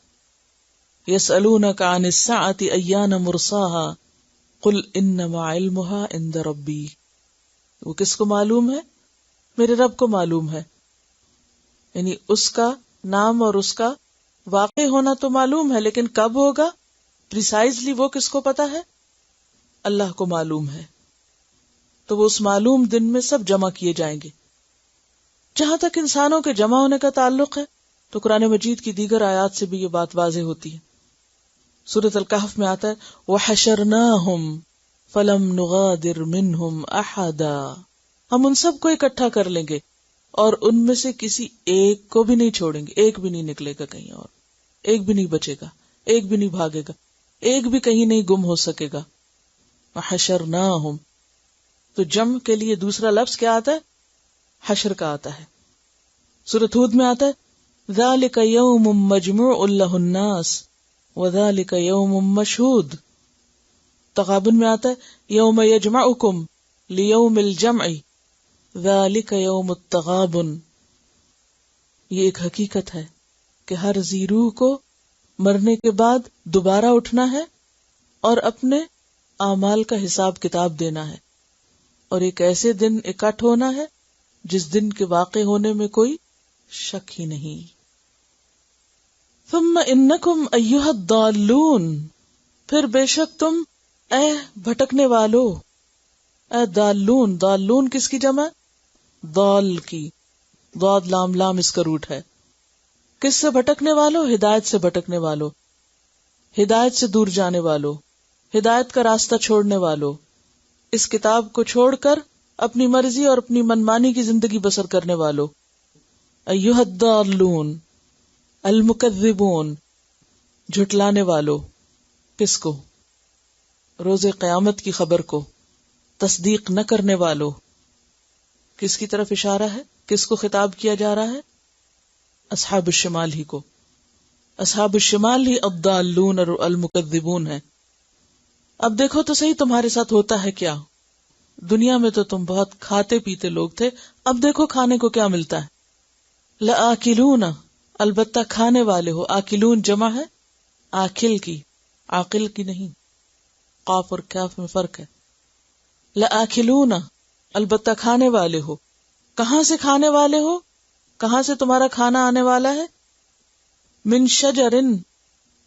یسألونک عن الساعۃ ایان مرساها قل انما علمها عند ربی، وہ کس کو معلوم ہے؟ میرے رب کو معلوم ہے، یعنی اس کا نام اور اس کا واقع ہونا تو معلوم ہے، لیکن کب ہوگا پریسائزلی وہ کس کو پتا ہے؟ اللہ کو معلوم ہے. تو وہ اس معلوم دن میں سب جمع کیے جائیں گے. جہاں تک انسانوں کے جمع ہونے کا تعلق ہے تو قرآن مجید کی دیگر آیات سے بھی یہ بات واضح ہوتی ہے. سورۃ الکہف میں آتا ہے وَحَشَرْنَاهُمْ فَلَمْ نُغَادِرْ مِنْهُمْ أَحَدًا، ہم ان سب کو اکٹھا کر لیں گے اور ان میں سے کسی ایک کو بھی نہیں چھوڑیں گے، ایک بھی نہیں نکلے گا کہیں اور، ایک بھی نہیں بچے گا. ایک بھی نہیں بھاگے گا، ایک بھی کہیں نہیں گم ہو سکے گا. وحشرناہم، تو جمع کے لیے دوسرا لفظ کیا آتا ہے؟ حشر کا آتا ہے. سورۃ ہود میں آتا ہے ذالک یوم مجموع لہ الناس وذالک یوم مشہود. تغابن میں آتا ہے یوم یجمعکم لیوم الجمع ذالک یوم التغابن. یہ ایک حقیقت ہے کہ ہر ذی روح کو مرنے کے بعد دوبارہ اٹھنا ہے اور اپنے اعمال کا حساب کتاب دینا ہے، اور ایک ایسے دن اکٹھ ہونا ہے جس دن کے واقع ہونے میں کوئی شک ہی نہیں. ثم انکم ایھا الضالون، پھر بے شک تم اے بھٹکنے والو. اے دالون، دالون کس کی جمع؟ ضال کی، ضاد لام لام اس کا روٹ ہے. کس سے بھٹکنے والو؟ ہدایت سے بھٹکنے والو، ہدایت سے دور جانے والو، ہدایت کا راستہ چھوڑنے والو، اس کتاب کو چھوڑ کر اپنی مرضی اور اپنی منمانی کی زندگی بسر کرنے والو. ایھا الضالون المکذبون، جھٹلانے والو. کس کو؟ روز قیامت کی خبر کو، تصدیق نہ کرنے والو. کس کی طرف اشارہ ہے؟ کس کو خطاب کیا جا رہا ہے؟ اصحاب الشمال ہی کو. اصحاب الشمال ہی الضالون اور المکذبون ہیں. اب دیکھو تو صحیح تمہارے ساتھ ہوتا ہے کیا. دنیا میں تو تم بہت کھاتے پیتے لوگ تھے، اب دیکھو کھانے کو کیا ملتا ہے. لآکلون، البتہ کھانے والے ہو. آکلون جمع ہے آکل کی، عاقل کی نہیں. قاف اور کاف میں فرق ہے. لآکلون، البتہ کھانے والے ہو. کہاں سے کھانے والے ہو؟ کہاں سے تمہارا کھانا آنے والا ہے؟ من شجرن،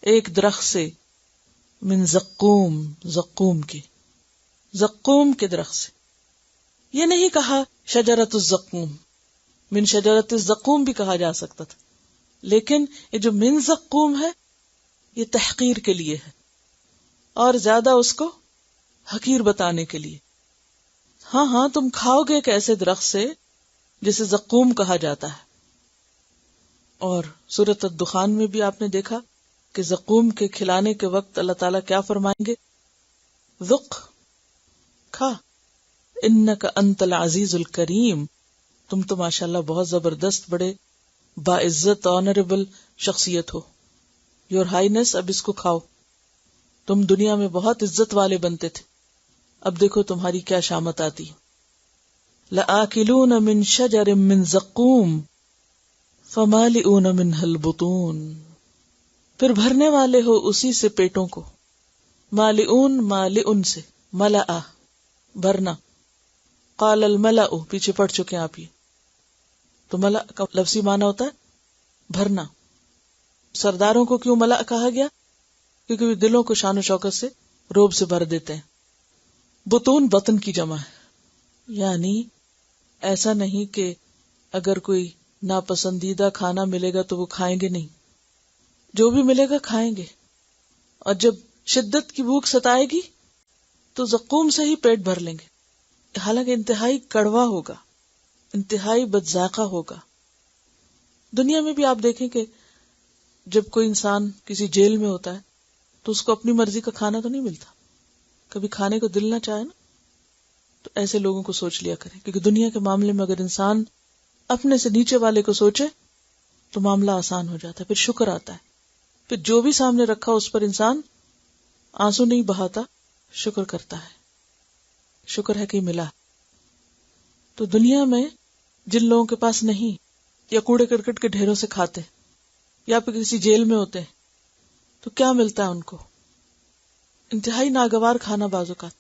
ایک درخت سے. من زقوم، زقوم کے، زقوم کے درخت سے. یہ نہیں کہا شجرۃ الزقوم، من شجرۃ الزقوم بھی کہا جا سکتا تھا، لیکن یہ جو من زقوم ہے یہ تحقیر کے لیے ہے اور زیادہ اس کو حقیر بتانے کے لیے. ہاں ہاں تم کھاؤ گے ایک ایسے درخت سے جسے زقوم کہا جاتا ہے. اور سورۃ الدخان میں بھی آپ نے دیکھا کہ زقوم کے کھلانے کے وقت اللہ تعالیٰ کیا فرمائیں گے؟ ذق، کھا، انک انت العزیز الکریم، تم تو ماشاءاللہ بہت زبردست، بڑے باعزت آنریبل شخصیت ہو. یور ہائینس، اب اس کو کھاؤ. تم دنیا میں بہت عزت والے بنتے تھے، اب دیکھو تمہاری کیا شامت آتی. لآکلون من شجر من زقوم فمالئون منہ البطون، پھر بھرنے والے ہو اسی سے پیٹوں کو. مالئون، مالئن سے، ملأ بھرنا. قال الملأ پیچھے پڑھ چکے ہیں آپ. یہ تو ملأ کا لفظی معنی ہوتا ہے بھرنا. سرداروں کو کیوں ملأ کہا گیا؟ کیونکہ وہ دلوں کو شان و شوکت سے، روب سے بھر دیتے ہیں. بطون بطن کی جمع ہے، یعنی ایسا نہیں کہ اگر کوئی ناپسندیدہ کھانا ملے گا تو وہ کھائیں گے نہیں، جو بھی ملے گا کھائیں گے. اور جب شدت کی بھوک ستائے گی تو زقوم سے ہی پیٹ بھر لیں گے، حالانکہ انتہائی کڑوا ہوگا، انتہائی بد ذائقہ ہوگا. دنیا میں بھی آپ دیکھیں کہ جب کوئی انسان کسی جیل میں ہوتا ہے تو اس کو اپنی مرضی کا کھانا تو نہیں ملتا. کبھی کھانے کو دل نہ چاہے نا، تو ایسے لوگوں کو سوچ لیا کریں، کیونکہ دنیا کے معاملے میں اگر انسان اپنے سے نیچے والے کو سوچے تو معاملہ آسان ہو جاتا ہے، پھر شکر آتا ہے. پھر جو بھی سامنے رکھا اس پر انسان آنسو نہیں بہاتا، شکر کرتا ہے، شکر ہے کہ ملا. تو دنیا میں جن لوگوں کے پاس نہیں، یا کوڑے کرکٹ کے ڈھیروں سے کھاتے، یا پھر کسی جیل میں ہوتے، تو کیا ملتا ہے ان کو؟ انتہائی ناگوار کھانا بعض اوقات،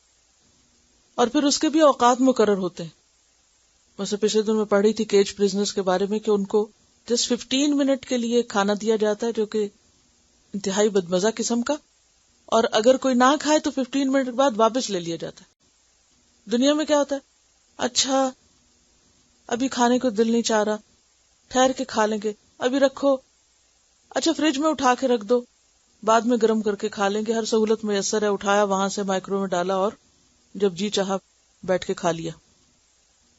اور پھر اس کے بھی اوقات مقرر ہوتے ہیں. ویسے پچھلے دن میں پڑھی تھی کیج پرزنرز کے بارے میں کہ ان کو جسٹ 15 منٹ کے لیے کھانا دیا جاتا ہے جو کہ انتہائی بدمزہ قسم کا، اور اگر کوئی نہ کھائے تو 15 منٹ کے بعد واپس لے لیا جاتا ہے. دنیا میں کیا ہوتا ہے؟ اچھا ابھی کھانے کو دل نہیں چاہ رہا، ٹھہر کے کھا لیں گے، ابھی رکھو، اچھا فریج میں اٹھا کے رکھ دو، بعد میں گرم کر کے کھا لیں گے. ہر سہولت میسر ہے، اٹھایا وہاں سے مائکرو میں ڈالا اور جب جی چاہا بیٹھ کے کھا لیا.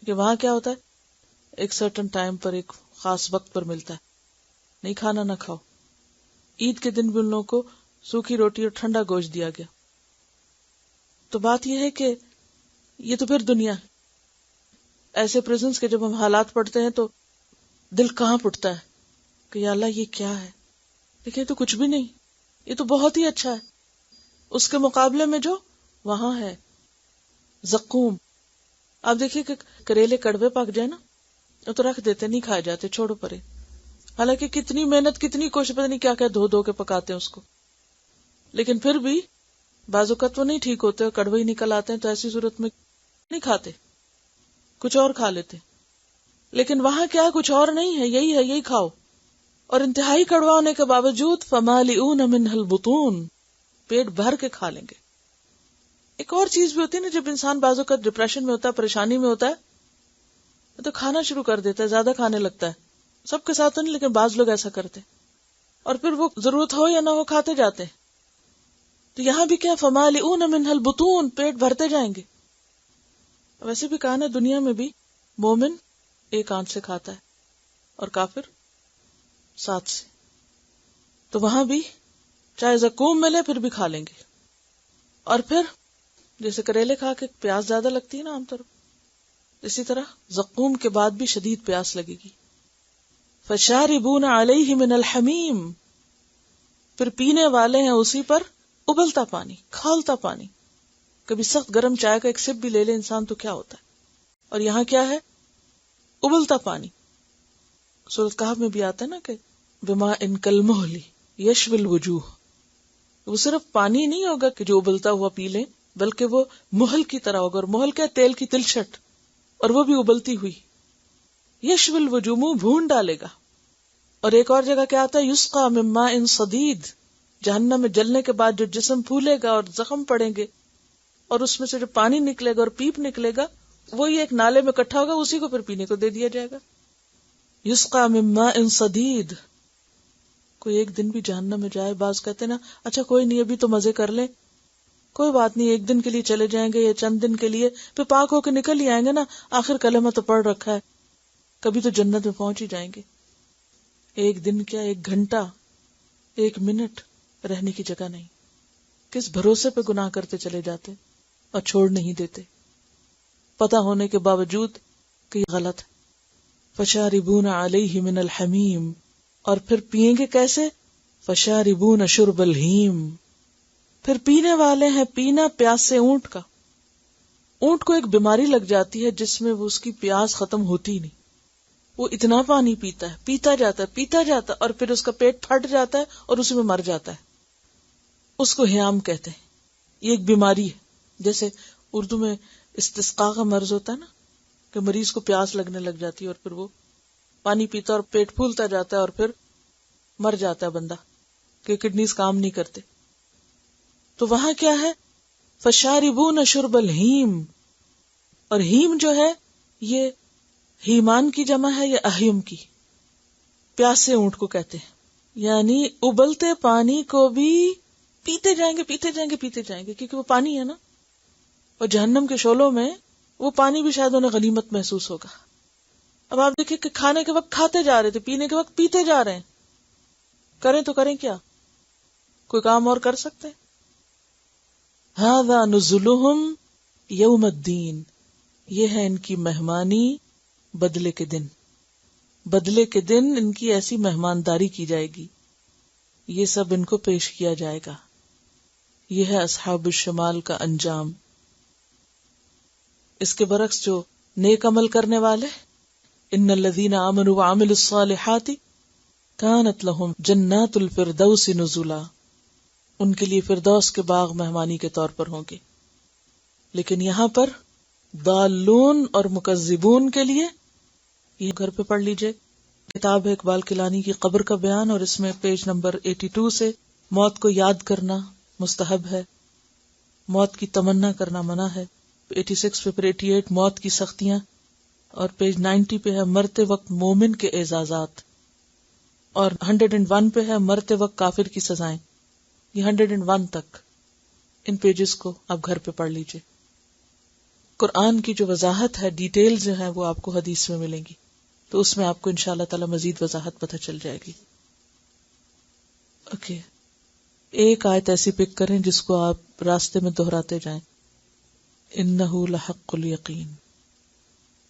کہ وہاں کیا ہوتا ہے؟ ایک سرٹن ٹائم پر، ایک خاص وقت پر ملتا ہے. نہیں کھانا نہ کھاؤ. عید کے دن بھی ان لوگوں کو سوکھی روٹی اور ٹھنڈا گوشت دیا گیا. تو بات یہ ہے کہ یہ تو پھر دنیا ہے. ایسے پریزنس کے جب ہم حالات پڑھتے ہیں تو دل کانپ اٹھتا ہے کہ یا اللہ یہ کیا ہے. لیکن یہ تو کچھ بھی نہیں, یہ تو بہت ہی اچھا ہے اس کے مقابلے میں جو وہاں ہے. زقوم, آپ دیکھیے کہ کریلے کڑوے پک جائے نا تو رکھ دیتے, نہیں کھائے جاتے, چھوڑو پرے. حالانکہ کتنی محنت کتنی کوشش, پتہ نہیں کیا کیا دھو دھو کے پکاتے ہیں اس کو, لیکن پھر بھی بعض اوقات وہ نہیں ٹھیک ہوتے اور کڑوے ہی نکل آتے ہیں. تو ایسی صورت میں نہیں کھاتے, کچھ اور کھا لیتے. لیکن وہاں کیا کچھ اور نہیں ہے, یہی ہے, یہی کھاؤ. اور انتہائی کڑوا ہونے کے باوجود فمالئون منہ البطون, پیٹ بھر کے کھا لیں گے. ایک اور چیز بھی ہوتی ہے نا, جب انسان بعض اوقات ڈپریشن میں ہوتا ہے, پریشانی میں ہوتا ہے, تو کھانا شروع کر دیتا ہے, زیادہ کھانے لگتا ہے. سب کے ساتھ نہیں, لیکن بعض لوگ ایسا کرتے ہیں, اور پھر وہ ضرورت ہو یا نہ ہو کھاتے جاتے ہیں. تو یہاں بھی کیا, فمالئون منہ البطون, پیٹ بھرتے جائیں گے. ویسے بھی کہا نا, دنیا میں بھی مومن ایک آنت سے کھاتا ہے اور کافر 7 سے. تو وہاں بھی چاہے زقوم ملے پھر بھی کھا لیں گے. اور پھر جیسے کریلے کھا کے پیاس زیادہ لگتی ہے نا عام طور پر, اسی طرح زقوم کے بعد بھی شدید پیاس لگے گی. فشاربون علیہ من الحمیم, پھر پینے والے ہیں اسی پر ابلتا پانی, کھولتا پانی. کبھی سخت گرم چائے کا ایک سپ بھی لے لے انسان تو کیا ہوتا ہے, اور یہاں کیا ہے, ابلتا پانی. سورۃ کہف میں بھی آتا ہے نا کہ بماء کالمہل یشوی الوجوہ, وہ صرف پانی نہیں ہوگا کہ جو ابلتا ہوا پی لیں, بلکہ وہ مہل کی طرح ہوگا. اور مہل کیا, تیل کی تلچھٹ, اور وہ بھی ابلتی ہوئی. یشوی الوجوہ, منہ بھون ڈالے گا. اور ایک اور جگہ کیا آتا ہے, یسقا من ماء صدید, جہنم میں جلنے کے بعد جو جسم پھولے گا اور زخم پڑیں گے, اور اس میں سے جو پانی نکلے گا اور پیپ نکلے گا, وہی ایک نالے میں اکٹھا ہوگا, اسی کو پھر پینے کو دے دیا جائے گا. یسقا من ماء صدید. کوئی ایک دن بھی جہنم میں جائے, بعض کہتے نا اچھا کوئی نہیں ابھی تو مزے کر لیں, کوئی بات نہیں, ایک دن کے لیے چلے جائیں گے یا چند دن کے لیے, پھر پاک ہو کے نکل ہی آئیں گے نا, آخر کلمہ تو پڑھ رکھا ہے, کبھی تو جنت میں پہنچ ہی جائیں گے. ایک دن کیا, 1 گھنٹہ 1 منٹ رہنے کی جگہ نہیں. کس بھروسے پہ گناہ کرتے چلے جاتے اور چھوڑ نہیں دیتے, پتہ ہونے کے باوجود کہ یہ غلط ہے. فشاربون علیہ من الحمیم, اور پھر پیئیں گے کیسے, فشاربون شرب الہیم, پھر پینے والے ہیں پینا پیاس سے اونٹ کا. اونٹ کو ایک بیماری لگ جاتی ہے جس میں وہ اس کی پیاس ختم ہوتی نہیں, وہ اتنا پانی پیتا ہے, پیتا جاتا ہے, اور پھر اس کا پیٹ پھٹ جاتا ہے اور اسی میں مر جاتا ہے. اس کو ہیام کہتے ہیں. یہ ایک بیماری ہے, جیسے اردو میں استسقاء کا مرض ہوتا ہے نا, کہ مریض کو پیاس لگنے لگ جاتی ہے اور پھر وہ پانی پیتا اور پیٹ پھولتا جاتا ہے اور پھر مر جاتا ہے بندہ, کہ کڈنیز کام نہیں کرتے. تو وہاں کیا ہے, فشاربون شرب الہیم, اور ہیم جو ہے یہ ہیمان کی جمع ہے یا اہیم کی, پیاسے اونٹ کو کہتے ہیں. یعنی ابلتے پانی کو بھی پیتے جائیں گے, کیونکہ وہ پانی ہے نا. اور جہنم کے شعلوں میں وہ پانی بھی شاید انہیں غنیمت محسوس ہوگا. اب آپ دیکھیں کہ کھانے کے وقت کھاتے جا رہے تھے, پینے کے وقت پیتے جا رہے ہیں, کریں تو کریں کیا, کوئی کام اور کر سکتے. ھذا نزلہم یوم الدین, یہ ہے ان کی مہمانی بدلے کے دن. بدلے کے دن ان کی ایسی مہمانداری کی جائے گی, یہ سب ان کو پیش کیا جائے گا. یہ ہے اصحاب الشمال کا انجام. اس کے برعکس جو نیک عمل کرنے والے, ان الذین آمنوا وعملوا الصالحات کانت لہم جنات الفردوس نزلا, ان کے لیے فردوس کے باغ مہمانی کے طور پر ہوں گے. لیکن یہاں پر ضالون اور مکذبون کے لیے, یہ گھر پہ پڑھ لیجئے, کتاب ہے اقبال کلانی کی قبر کا بیان, اور اس میں پیج نمبر 82 سے موت کو یاد کرنا مستحب ہے, موت کی تمنا کرنا منع ہے. 86 پہ, پھر 88 موت کی سختیاں, اور پیج 90 پہ ہے مرتے وقت مومن کے اعزازات, اور 101 پہ ہے مرتے وقت کافر کی سزائیں. یہ 101 تک ان پیجز کو آپ گھر پہ پڑھ لیجئے. قرآن کی جو وضاحت ہے, ڈیٹیل جو ہے, وہ آپ کو حدیث میں ملیں گی, تو اس میں آپ کو انشاءاللہ تعالی مزید وضاحت پتہ چل جائے گی. اوکے, ایک آیت ایسی پک کریں جس کو آپ راستے میں دہراتے جائیں. انہ لحق الیقین،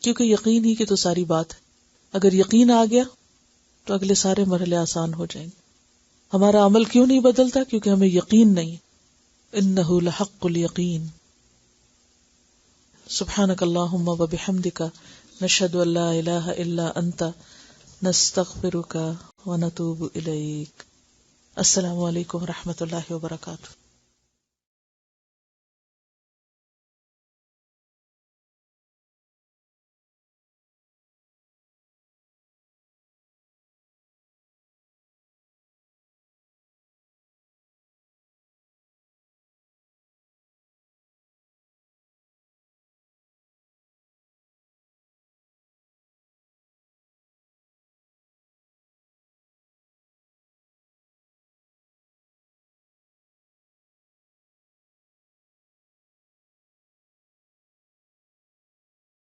کیونکہ یقین ہی کی تو ساری بات ہے. اگر یقین آ گیا تو اگلے سارے مرحلے آسان ہو جائیں گے. ہمارا عمل کیوں نہیں بدلتا؟ کیونکہ ہمیں یقین نہیں. انہ لحق الیقین. سبحانک اللہم و بحمدک، نشہد ان لا الہ الا انت، نستغفرک و نتوب الیک. السلام علیکم و رحمۃ اللہ وبرکاتہ.